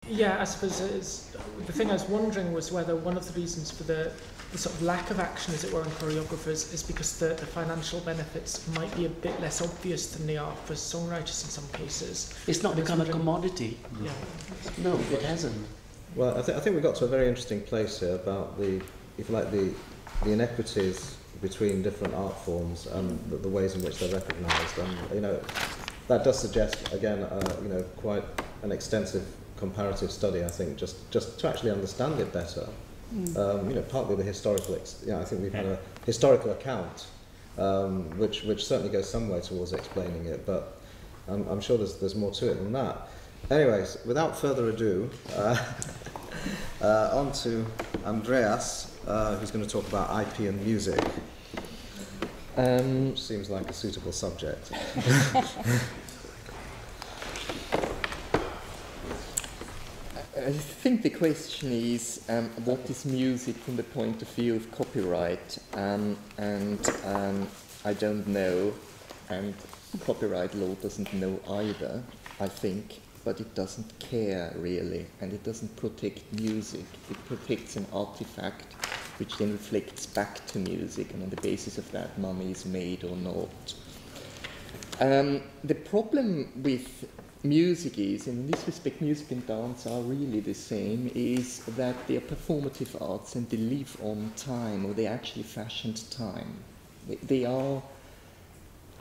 Yeah, I suppose the thing I was wondering was whether one of the reasons for the sort of lack of action, as it were, in choreographers is because the financial benefits might be a bit less obvious than they are for songwriters in some cases. It's not become a commodity. Yeah. No, it hasn't. Well, I think we got to a very interesting place here about the, if you like, the inequities between different art forms and the ways in which they're recognised, and you know, that does suggest again, you know, quite an extensive comparative study. I think just to actually understand it better. You know, partly the historical. I think we've had a historical account, which certainly goes some way towards explaining it, but I'm sure there's more to it than that. Anyways, without further ado, on to Andreas, who's going to talk about IP and music, which seems like a suitable subject. I think the question is, what is music from the point of view of copyright? I don't know, and copyright law doesn't know either, I think, but it doesn't care really, and it doesn't protect music. It protects an artifact which then reflects back to music, and on the basis of that money is made or not. The problem with music is, and in this respect music and dance are really the same, is that they are performative arts and they live on time, or they actually fashioned time. They are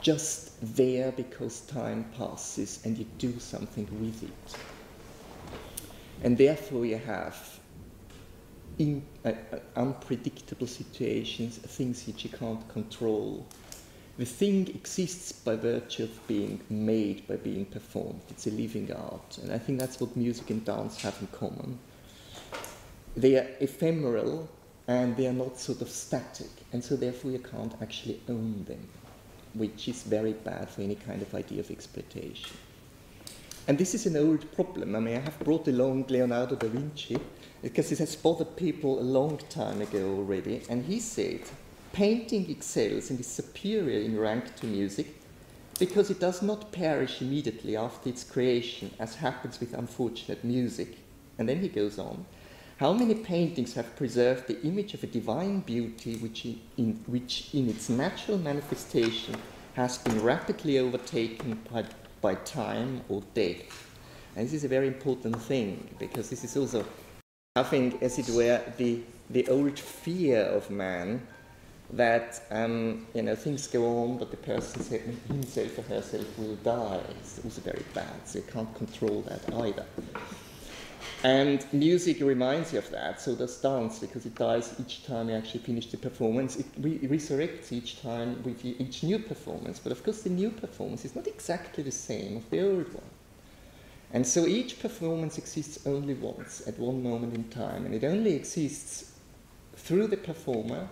just there because time passes and you do something with it. And therefore you have unpredictable situations, things which you can't control. The thing exists by virtue of being made, by being performed. It's a living art. And I think that's what music and dance have in common. They are ephemeral and they are not sort of static. And so therefore you can't actually own them, which is very bad for any kind of idea of exploitation. And this is an old problem. I mean, I have brought along Leonardo da Vinci because this has bothered people a long time ago already. And he said, painting excels and is superior in rank to music because it does not perish immediately after its creation, as happens with unfortunate music. And then he goes on, how many paintings have preserved the image of a divine beauty which in its natural manifestation has been rapidly overtaken by time or death? And this is a very important thing, because this is also having, as it were, the old fear of man, that you know, things go on, but the person himself or herself will die. It's also very bad, so you can't control that either. And music reminds you of that, so does dance, because it dies each time you actually finish the performance. It resurrects each time with each new performance, but of course the new performance is not exactly the same as the old one. And so each performance exists only once, at one moment in time, and it only exists through the performer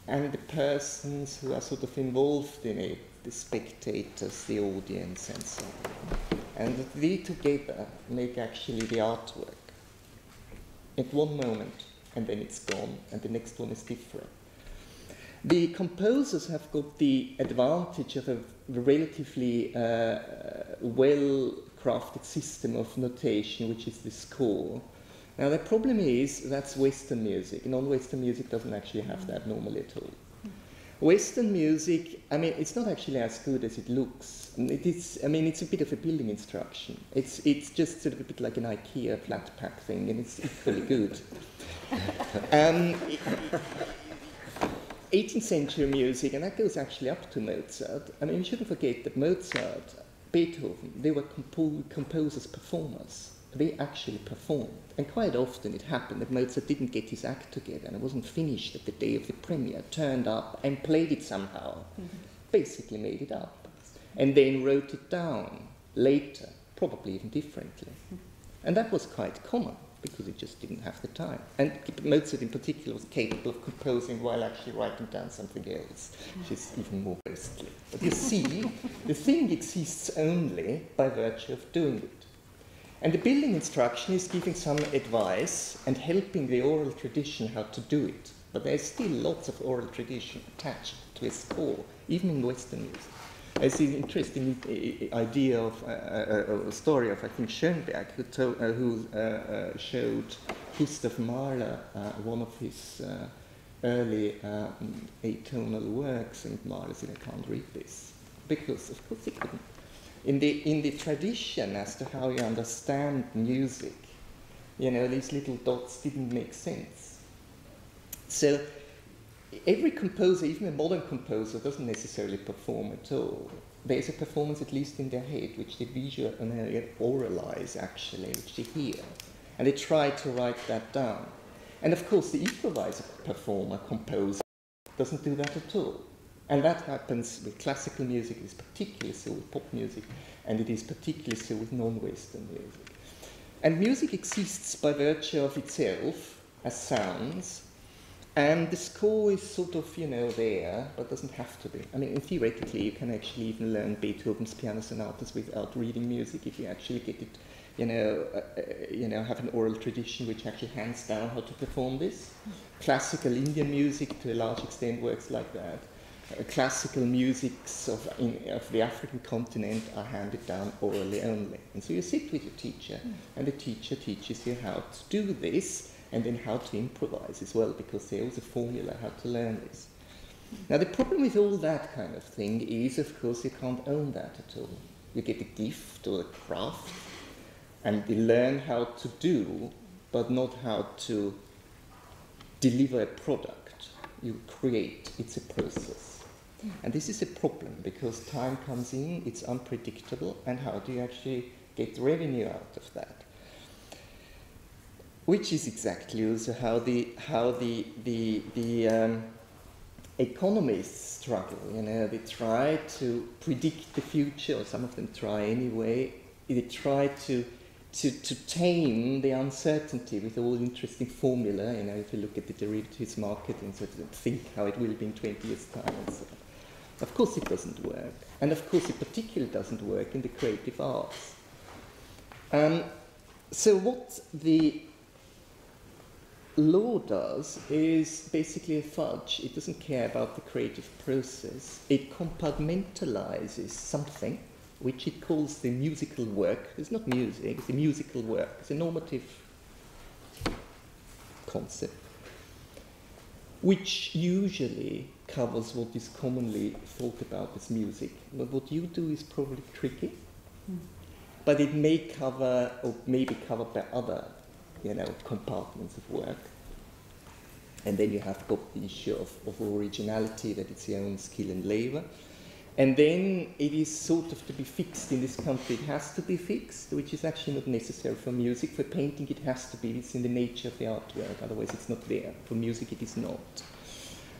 and the persons who are sort of involved in it, the spectators, the audience, and so on. And they together make actually the artwork at one moment, and then it's gone, and the next one is different. The composers have got the advantage of a relatively well-crafted system of notation, which is the score. Now the problem is that's Western music. Non-Western music doesn't actually have that normally at all. Western music, I mean, it's not actually as good as it looks. It is, I mean, it's a bit of a building instruction. It's just sort of a bit like an IKEA flat pack thing, and it's equally good. 18th century music, and that goes actually up to Mozart. I mean, we shouldn't forget that Mozart, Beethoven, they were composers, performers. They actually performed. And quite often it happened that Mozart didn't get his act together and it wasn't finished at the day of the premiere, turned up and played it somehow, basically made it up, and then wrote it down later, probably even differently. And that was quite common because he just didn't have the time. And Mozart in particular was capable of composing while actually writing down something else, which is even more ghostly. But you see, the thing exists only by virtue of doing it. And the building instruction is giving some advice and helping the oral tradition how to do it. But there's still lots of oral tradition attached to a score, even in Western music. It's an interesting idea of a story of, I think, Schoenberg, who showed Gustav Mahler one of his early atonal works, and Mahler said, "I can't read this," because of course he couldn't. In the tradition as to how you understand music, you know, these little dots didn't make sense. So every composer, even a modern composer, doesn't necessarily perform at all. There's a performance, at least in their head, which they oralize, actually, which they hear. And they try to write that down. And of course, the improviser, performer, composer, doesn't do that at all. And that happens with classical music, it is particularly so with pop music, and it is particularly so with non-Western music. And music exists by virtue of itself as sounds, and the score is sort of, you know, there, but doesn't have to be. I mean, theoretically, you can actually even learn Beethoven's piano sonatas without reading music if you actually get it, have an oral tradition which actually hands down how to perform this. Classical Indian music, to a large extent, works like that. Classical musics of the African continent are handed down orally only. And so you sit with your teacher, and the teacher teaches you how to do this, and then how to improvise as well, because there's a formula how to learn this. Now, the problem with all that kind of thing is, of course, you can't own that at all. You get a gift or a craft, and you learn how to do, but not how to deliver a product. You create, it's a process. And this is a problem, because time comes in, it's unpredictable, and how do you actually get revenue out of that? Which is exactly also how the economists struggle. You know, they try to predict the future, or some of them try anyway. They try to tame the uncertainty with all interesting formula. You know, if you look at the derivatives market and sort of think how it will be in 20 years' time and so on. Of course it doesn't work. And of course it particularly doesn't work in the creative arts. So what the law does is basically a fudge. It doesn't care about the creative process. It compartmentalizes something, which it calls the musical work. It's not music, it's the musical work. It's a normative concept, which usually covers what is commonly thought about as music. But what you do is probably tricky, but it may cover, or may be covered by other, compartments of work. And then you have got the issue of originality, that it's your own skill and labor. And then it is sort of to be fixed in this country. It has to be fixed, which is actually not necessary for music. For painting, it has to be. It's in the nature of the artwork. Otherwise, it's not there. For music, it is not.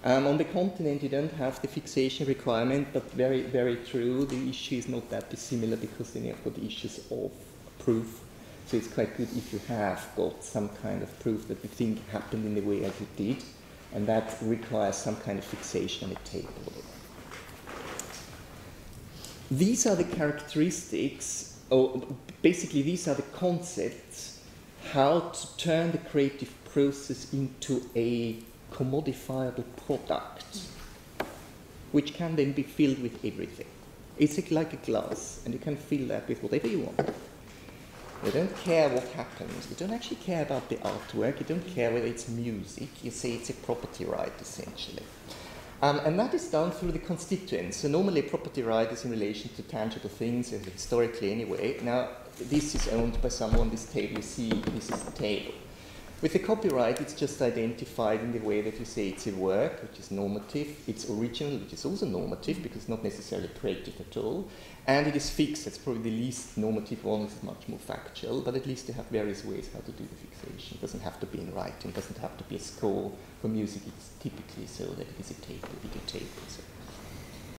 On the continent, you don't have the fixation requirement, but very, very true. The issue is not that dissimilar, because then you've got the issues of proof. So it's quite good if you have got some kind of proof that the thing happened in the way as it did, and that requires some kind of fixation on a table. These are the characteristics, or basically these are the concepts, how to turn the creative process into a commodifiable product, which can then be filled with everything. It's like a glass, and you can fill that with whatever you want. You don't care what happens. You don't actually care about the artwork. You don't care whether it's music. You say it's a property right, essentially. And that is done through the constituents. So normally property right is in relation to tangible things, historically anyway. Now, this is owned by someone. This table, you see, this is the table. With the copyright, it's just identified in the way that you say it's a work, which is normative. It's original, which is also normative, because it's not necessarily creative at all. And it is fixed. That's probably the least normative one. It's much more factual, but at least you have various ways how to do the fixation. It doesn't have to be in writing. It doesn't have to be a score. For music, it's typically so that it is a tape, a video tape, and so on.